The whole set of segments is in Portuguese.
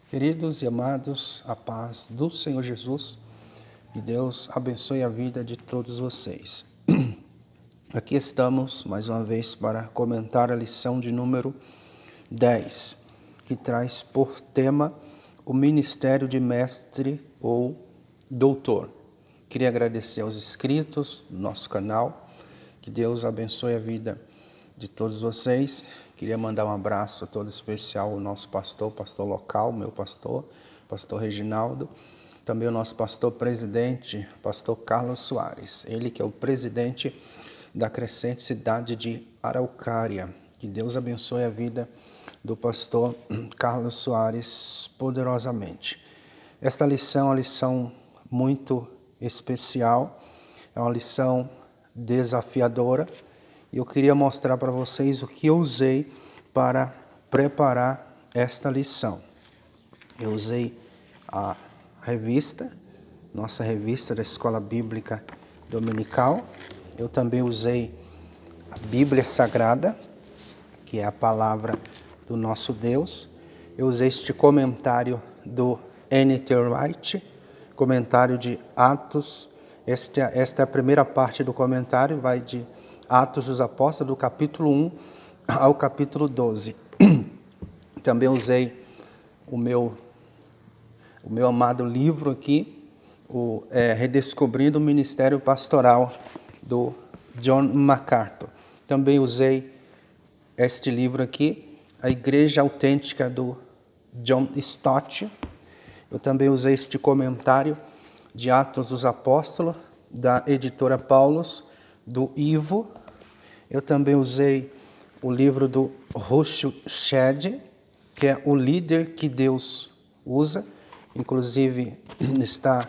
Queridos e amados, a paz do Senhor Jesus e Deus abençoe a vida de todos vocês. Aqui estamos mais uma vez para comentar a lição de número 10, que traz por tema o ministério de mestre ou doutor. Queria agradecer aos inscritos do nosso canal, que Deus abençoe a vida de todos vocês. Queria mandar um abraço todo especial ao nosso pastor local, meu pastor Reginaldo, também o nosso pastor presidente, pastor Carlos Soares, ele que é o presidente da crescente cidade de Araucária. Que Deus abençoe a vida do pastor Carlos Soares poderosamente. Esta lição é uma lição muito especial, é uma lição desafiadora, e eu queria mostrar para vocês o que eu usei para preparar esta lição. Eu usei a revista, nossa revista da Escola Bíblica Dominical. Eu também usei a Bíblia Sagrada, que é a palavra do nosso Deus. Eu usei este comentário do N.T. Wright, comentário de Atos. Esta é a primeira parte do comentário, vai de Atos dos Apóstolos, do capítulo 1 ao capítulo 12. Também usei o meu amado livro aqui, Redescobrindo o Ministério Pastoral, do John MacArthur. Também usei este livro aqui, A Igreja Autêntica, do John Stott. Eu também usei este comentário de Atos dos Apóstolos, da editora Paulus, do Ivo. Eu também usei o livro do Russell Shedd, que é o líder que Deus usa. Inclusive está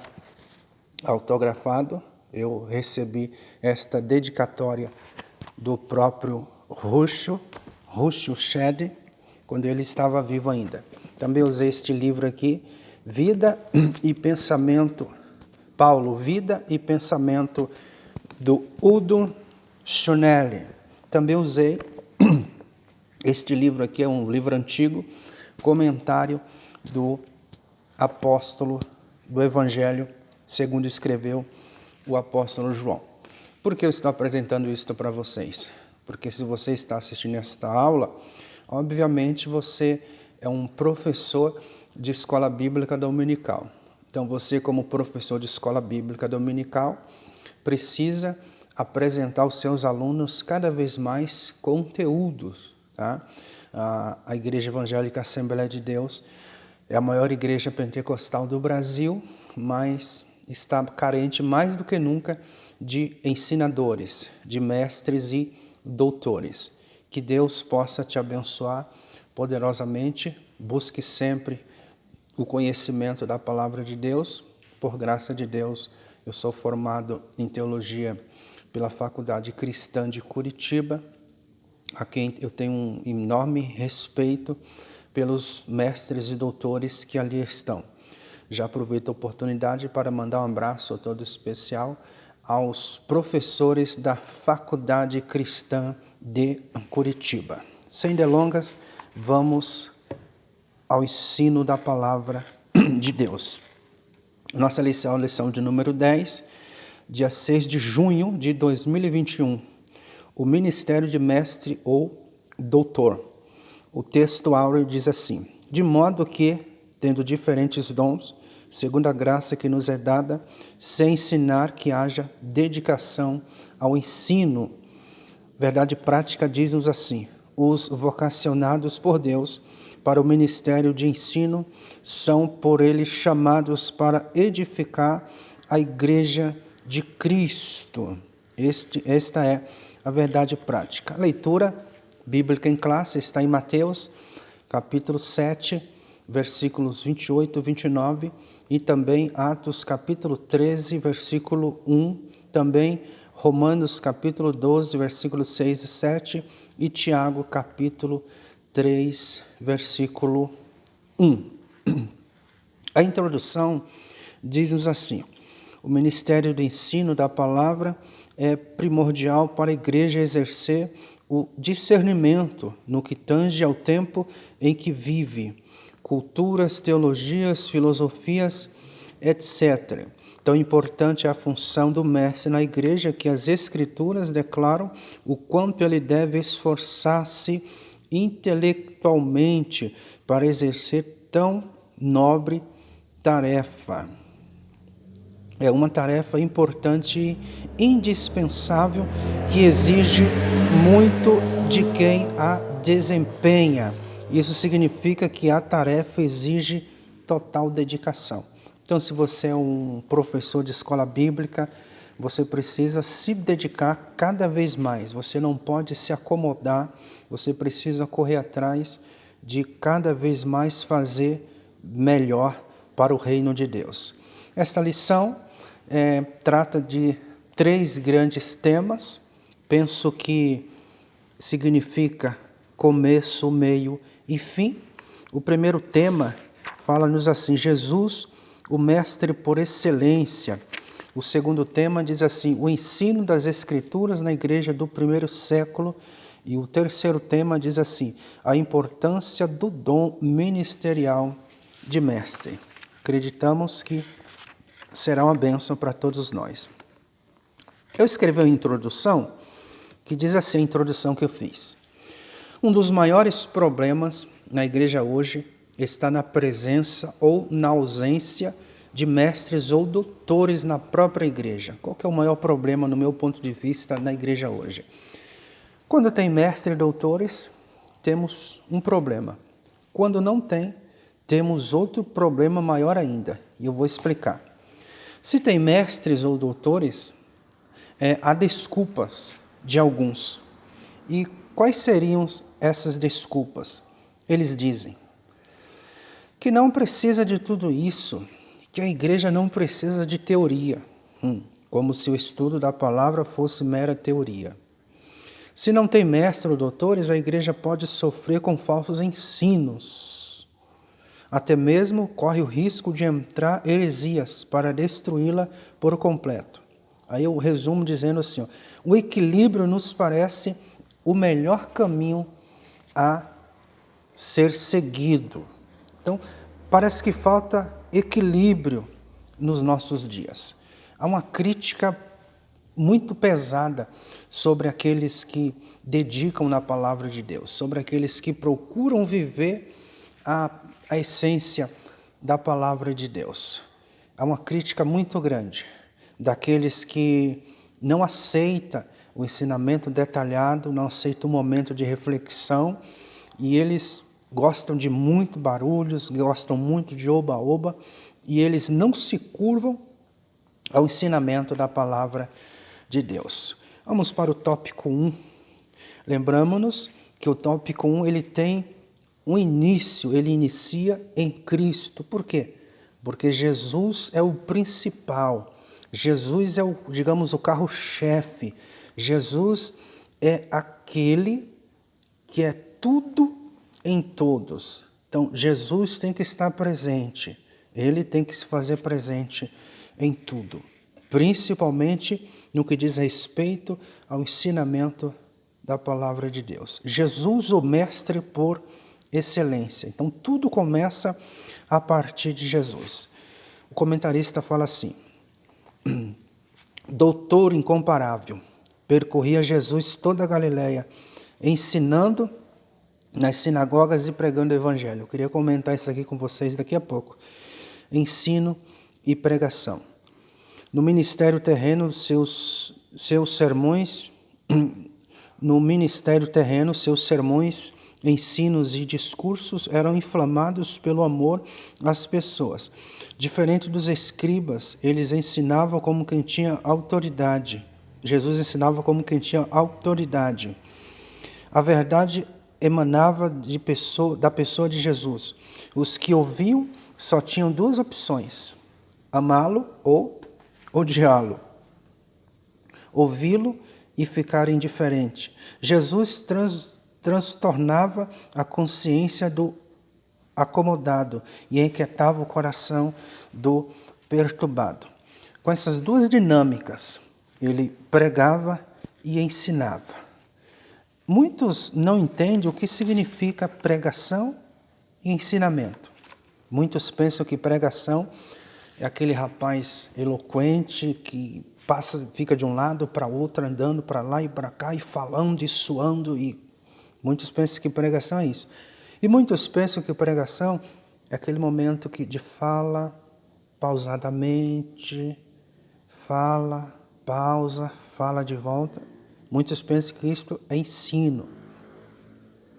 autografado. Eu recebi esta dedicatória do próprio Russell Shedd, quando ele estava vivo ainda. Também usei este livro aqui, Vida e Pensamento, Paulo, Vida e Pensamento, do Udo Schonelli. Também usei este livro aqui, é um livro antigo, comentário do apóstolo do Evangelho, segundo escreveu o apóstolo João. Por que eu estou apresentando isso para vocês? Porque se você está assistindo esta aula, obviamente você é um professor de escola bíblica dominical. Então você, como professor de escola bíblica dominical, precisa apresentar aos seus alunos cada vez mais conteúdos. Tá? A Igreja Evangélica Assembleia de Deus é a maior igreja pentecostal do Brasil, mas está carente mais do que nunca de ensinadores, de mestres e doutores. Que Deus possa te abençoar poderosamente. Busque sempre o conhecimento da palavra de Deus. Por graça de Deus, eu sou formado em teologia pela Faculdade Cristã de Curitiba, a quem eu tenho um enorme respeito pelos mestres e doutores que ali estão. Já aproveito a oportunidade para mandar um abraço todo especial aos professores da Faculdade Cristã de Curitiba. Sem delongas, vamos ao ensino da palavra de Deus. Nossa lição é a lição de número 10, dia 6 de junho de 2021. O ministério de mestre ou doutor. O texto áureo diz assim: de modo que, tendo diferentes dons, segundo a graça que nos é dada, sem ensinar que haja dedicação ao ensino. Verdade prática diz-nos assim: os vocacionados por Deus para o ministério de ensino são por ele chamados para edificar a igreja de Cristo. Esta é a verdade prática. A leitura bíblica em classe está em Mateus, capítulo 7, versículos 28 e 29, e também Atos, capítulo 13, versículo 1, também Romanos, capítulo 12, versículos 6 e 7, e Tiago, capítulo 3, versículo 1. A introdução diz-nos assim: o ministério do ensino da palavra é primordial para a igreja exercer o discernimento no que tange ao tempo em que vive, culturas, teologias, filosofias, etc. Tão importante é a função do mestre na igreja que as Escrituras declaram o quanto ele deve esforçar-se intelectualmente para exercer tão nobre tarefa. É uma tarefa importante e indispensável que exige muito de quem a desempenha. Isso significa que a tarefa exige total dedicação. Então, se você é um professor de escola bíblica, você precisa se dedicar cada vez mais. Você não pode se acomodar, você precisa correr atrás de cada vez mais fazer melhor para o reino de Deus. Esta lição trata de 3 grandes temas. Penso que significa começo, meio e fim. O primeiro tema fala-nos assim: Jesus, o mestre por excelência. O segundo tema diz assim: o ensino das Escrituras na igreja do primeiro século. E o terceiro tema diz assim: a importância do dom ministerial de mestre. Acreditamos que será uma bênção para todos nós. Eu escrevi uma introdução que diz assim, a introdução que eu fiz: um dos maiores problemas na igreja hoje está na presença ou na ausência de mestres ou doutores na própria igreja. Qual que é o maior problema, no meu ponto de vista, na igreja hoje? Quando tem mestres e doutores, temos um problema. Quando não tem, temos outro problema maior ainda. E eu vou explicar. Se tem mestres ou doutores, há desculpas de alguns. E quais seriam essas desculpas? Eles dizem que não precisa de tudo isso, que a igreja não precisa de teoria, como se o estudo da palavra fosse mera teoria. Se não tem mestre ou doutores, a igreja pode sofrer com falsos ensinos. Até mesmo corre o risco de entrar heresias para destruí-la por completo. Aí eu resumo dizendo assim: o equilíbrio nos parece o melhor caminho a ser seguido. Então, parece que falta equilíbrio nos nossos dias. Há uma crítica muito pesada sobre aqueles que dedicam na palavra de Deus, sobre aqueles que procuram viver a essência da palavra de Deus. Há uma crítica muito grande daqueles que não aceitam o ensinamento detalhado, não aceitam o momento de reflexão, e eles gostam de muito barulhos, gostam muito de oba-oba, e eles não se curvam ao ensinamento da palavra de Deus. Vamos para o tópico 1. Lembramos-nos que o tópico 1 ele tem um início, ele inicia em Cristo. Por quê? Porque Jesus é o principal. Jesus é o carro-chefe. Jesus é aquele que é tudo em todos. Então, Jesus tem que estar presente. Ele tem que se fazer presente em tudo, principalmente no que diz respeito ao ensinamento da palavra de Deus. Jesus, o mestre por excelência. Então, tudo começa a partir de Jesus. O comentarista fala assim: doutor incomparável, percorria Jesus toda a Galileia, ensinando nas sinagogas e pregando o evangelho. Eu queria comentar isso aqui com vocês daqui a pouco. Ensino e pregação. No ministério terreno, seus sermões, ensinos e discursos eram inflamados pelo amor às pessoas. Diferente dos escribas, eles ensinavam como quem tinha autoridade. Jesus ensinava como quem tinha autoridade. A verdade emanava da pessoa de Jesus. Os que ouviam só tinham 2 opções: amá-lo ou odiá-lo, ouvi-lo e ficar indiferente. Jesus transtornava a consciência do acomodado e inquietava o coração do perturbado. Com essas 2 dinâmicas, ele pregava e ensinava. Muitos não entendem o que significa pregação e ensinamento. Muitos pensam que pregação é aquele rapaz eloquente que passa, fica de um lado para outro, andando para lá e para cá e falando e suando. E muitos pensam que pregação é isso. E muitos pensam que pregação é aquele momento de fala pausadamente, fala, pausa, fala de volta. Muitos pensam que isto é ensino.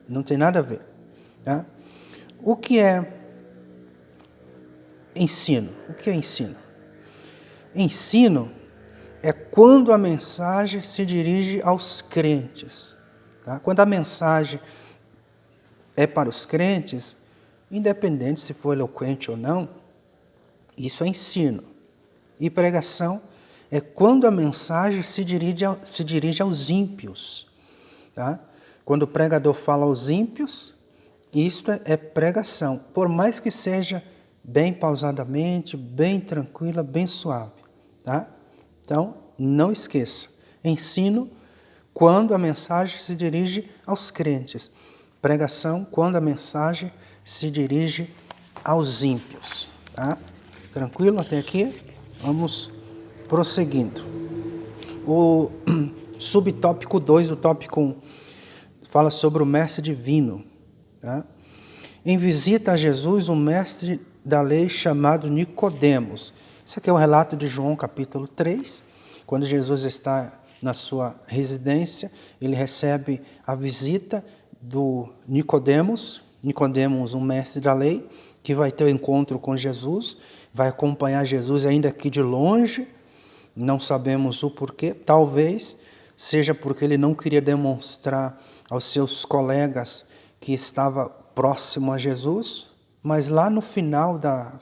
Não tem nada a ver. Tá? O que é ensino? O que é ensino? Ensino é quando a mensagem se dirige aos crentes. Tá? Quando a mensagem é para os crentes, independente se for eloquente ou não, isso é ensino. E pregação é quando a mensagem se dirige aos ímpios. Tá? Quando o pregador fala aos ímpios, isto é pregação, por mais que seja bem pausadamente, bem tranquila, bem suave. Tá? Então, não esqueça, ensino quando a mensagem se dirige aos crentes. Pregação quando a mensagem se dirige aos ímpios. Tá? Tranquilo até aqui? Vamos prosseguindo. O subtópico 2 do tópico 1 fala sobre o mestre divino. Tá? Em visita a Jesus, um mestre da lei chamado Nicodemos. Isso aqui é o relato de João capítulo 3. Quando Jesus está na sua residência, ele recebe a visita do Nicodemos. Nicodemos, um mestre da lei, que vai ter o encontro com Jesus, vai acompanhar Jesus ainda aqui de longe. Não sabemos o porquê. Talvez seja porque ele não queria demonstrar aos seus colegas que estava próximo a Jesus, mas lá no final da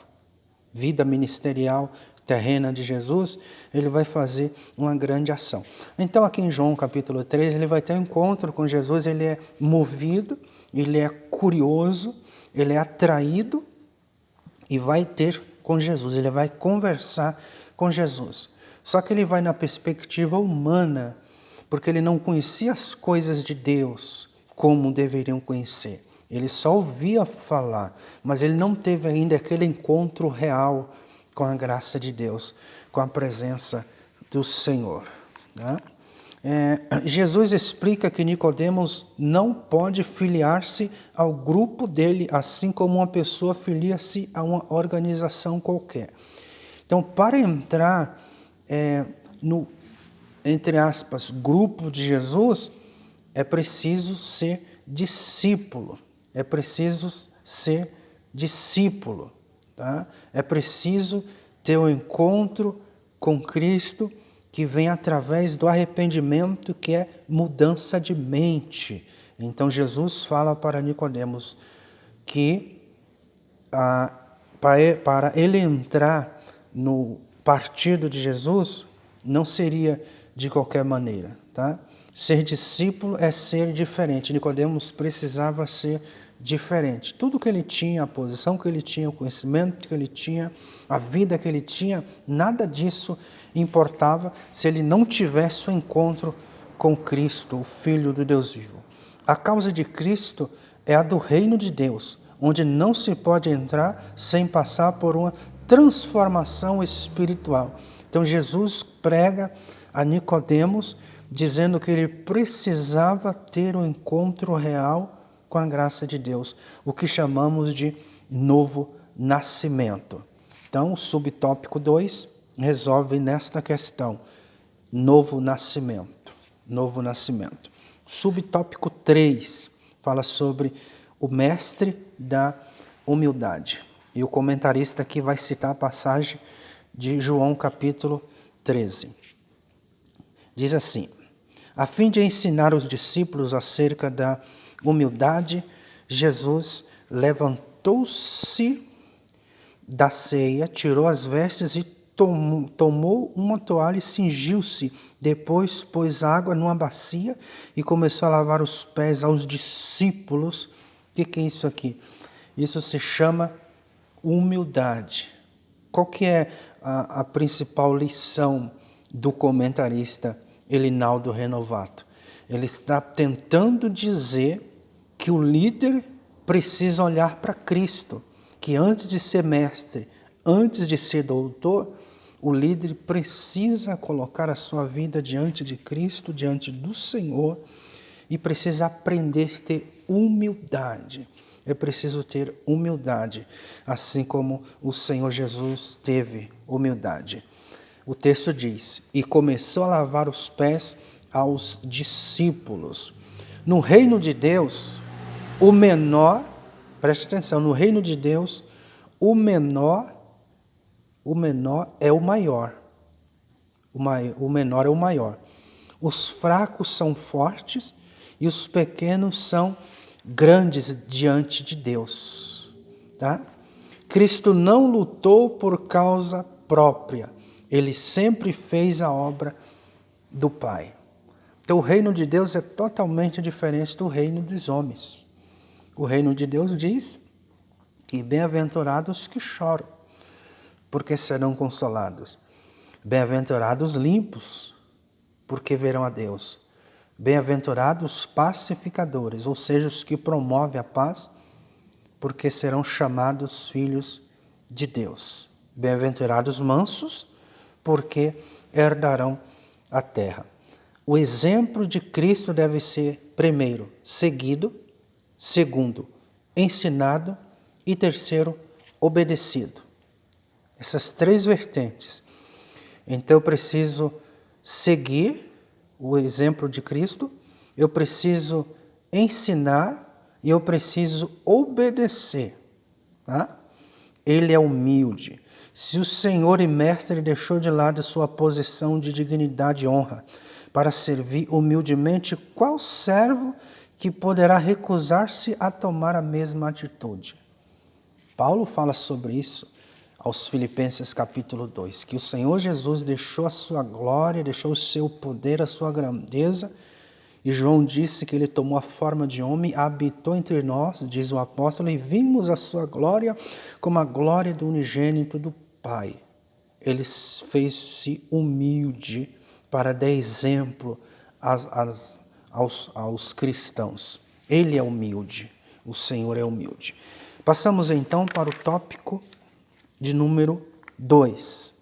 vida ministerial terrena de Jesus, ele vai fazer uma grande ação. Então aqui em João capítulo 3, ele vai ter um encontro com Jesus, ele é movido, ele é curioso, ele é atraído e vai ter com Jesus, ele vai conversar com Jesus. Só que ele vai na perspectiva humana, porque ele não conhecia as coisas de Deus como deveriam conhecer. Ele só ouvia falar, mas ele não teve ainda aquele encontro real com a graça de Deus, com a presença do Senhor. Né? Jesus explica que Nicodemos não pode filiar-se ao grupo dele, assim como uma pessoa filia-se a uma organização qualquer. Então, para entrar no, entre aspas, grupo de Jesus, é preciso ser discípulo. É preciso ser discípulo. Tá? É preciso ter um encontro com Cristo que vem através do arrependimento, que é mudança de mente. Então Jesus fala para Nicodemos que para ele entrar no partido de Jesus não seria de qualquer maneira. Tá? Ser discípulo é ser diferente. Nicodemos precisava ser diferente. Tudo que ele tinha, a posição que ele tinha, o conhecimento que ele tinha, a vida que ele tinha, nada disso importava se ele não tivesse o encontro com Cristo, o Filho do Deus vivo. A causa de Cristo é a do reino de Deus, onde não se pode entrar sem passar por uma transformação espiritual. Então Jesus prega a Nicodemos dizendo que ele precisava ter um encontro real com a graça de Deus, o que chamamos de novo nascimento. Então, o subtópico 2 resolve nesta questão, novo nascimento. Novo nascimento. Subtópico 3 fala sobre o mestre da humildade. E o comentarista aqui vai citar a passagem de João capítulo 13. Diz assim: a fim de ensinar os discípulos acerca da humildade, Jesus levantou-se da ceia, tirou as vestes e tomou uma toalha e cingiu-se. Depois pôs água numa bacia e começou a lavar os pés aos discípulos. O que é isso aqui? Isso se chama humildade. Qual que é a principal lição do comentarista Elinaldo Renovato? Ele está tentando dizer que o líder precisa olhar para Cristo, que antes de ser mestre, antes de ser doutor, o líder precisa colocar a sua vida diante de Cristo, diante do Senhor, e precisa aprender a ter humildade. É preciso ter humildade, assim como o Senhor Jesus teve humildade. O texto diz, e começou a lavar os pés aos discípulos. No reino de Deus, o menor, preste atenção, no reino de Deus, o menor é o maior. O menor é o maior. Os fracos são fortes e os pequenos são grandes diante de Deus. Tá? Cristo não lutou por causa própria. Ele sempre fez a obra do Pai. Então o reino de Deus é totalmente diferente do reino dos homens. O reino de Deus diz que bem-aventurados que choram, porque serão consolados. Bem-aventurados limpos, porque verão a Deus. Bem-aventurados pacificadores, ou seja, os que promovem a paz, porque serão chamados filhos de Deus. Bem-aventurados mansos, porque herdarão a terra. O exemplo de Cristo deve ser, primeiro, seguido, segundo, ensinado e terceiro, obedecido. Essas três vertentes. Então eu preciso seguir o exemplo de Cristo, eu preciso ensinar e eu preciso obedecer. Tá? Ele é humilde. Se o Senhor e Mestre deixou de lado sua posição de dignidade e honra para servir humildemente, qual servo que poderá recusar-se a tomar a mesma atitude? Paulo fala sobre isso aos Filipenses capítulo 2, que o Senhor Jesus deixou a sua glória, deixou o seu poder, a sua grandeza, e João disse que ele tomou a forma de homem, habitou entre nós, diz o apóstolo, e vimos a sua glória como a glória do unigênito do Pai. Ele fez-se humilde para dar exemplo aos cristãos. Ele é humilde, o Senhor é humilde. Passamos então para o tópico de número 2,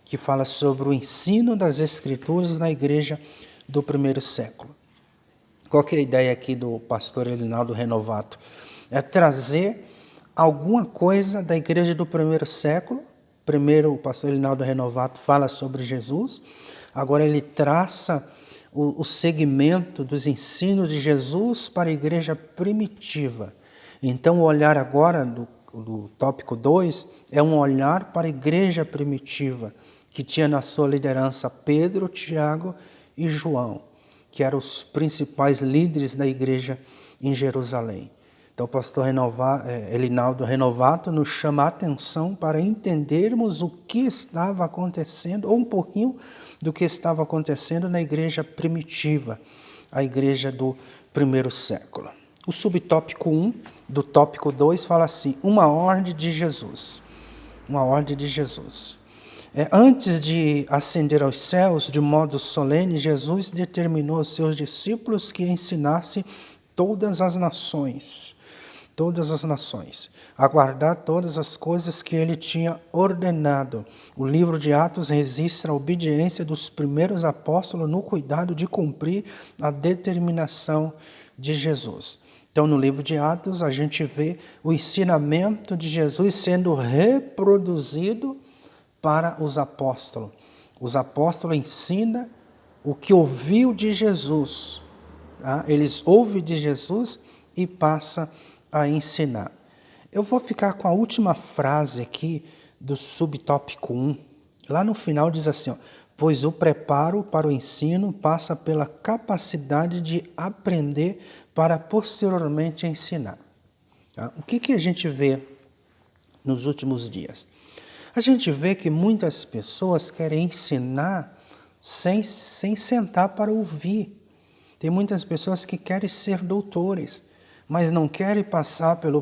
que fala sobre o ensino das Escrituras na igreja do primeiro século. Qual que é a ideia aqui do pastor Elinaldo Renovato? É trazer alguma coisa da igreja do primeiro século. Primeiro o pastor Elinaldo Renovato fala sobre Jesus, agora ele traça o segmento dos ensinos de Jesus para a igreja primitiva. Então o olhar agora do tópico 2 é um olhar para a igreja primitiva, que tinha na sua liderança Pedro, Tiago e João, que eram os principais líderes da igreja em Jerusalém. Então o pastor Elinaldo Renovato nos chama a atenção para entendermos o que estava acontecendo, ou um pouquinho do que estava acontecendo na igreja primitiva, a igreja do primeiro século. O subtópico 1 do tópico 2 fala assim, uma ordem de Jesus. Uma ordem de Jesus. Antes de ascender aos céus, de modo solene, Jesus determinou aos seus discípulos que ensinassem todas as nações, a guardar todas as coisas que ele tinha ordenado. O livro de Atos registra a obediência dos primeiros apóstolos no cuidado de cumprir a determinação de Jesus. Então, no livro de Atos, a gente vê o ensinamento de Jesus sendo reproduzido para os apóstolos. Os apóstolos ensinam o que ouviu de Jesus. Tá? Eles ouvem de Jesus e passam a ensinar. Eu vou ficar com a última frase aqui do subtópico 1. Lá no final diz assim, ó, pois o preparo para o ensino passa pela capacidade de aprender para posteriormente ensinar. Tá? O que a gente vê nos últimos dias? A gente vê que muitas pessoas querem ensinar sem sentar para ouvir. Tem muitas pessoas que querem ser doutores, mas não querem passar pelo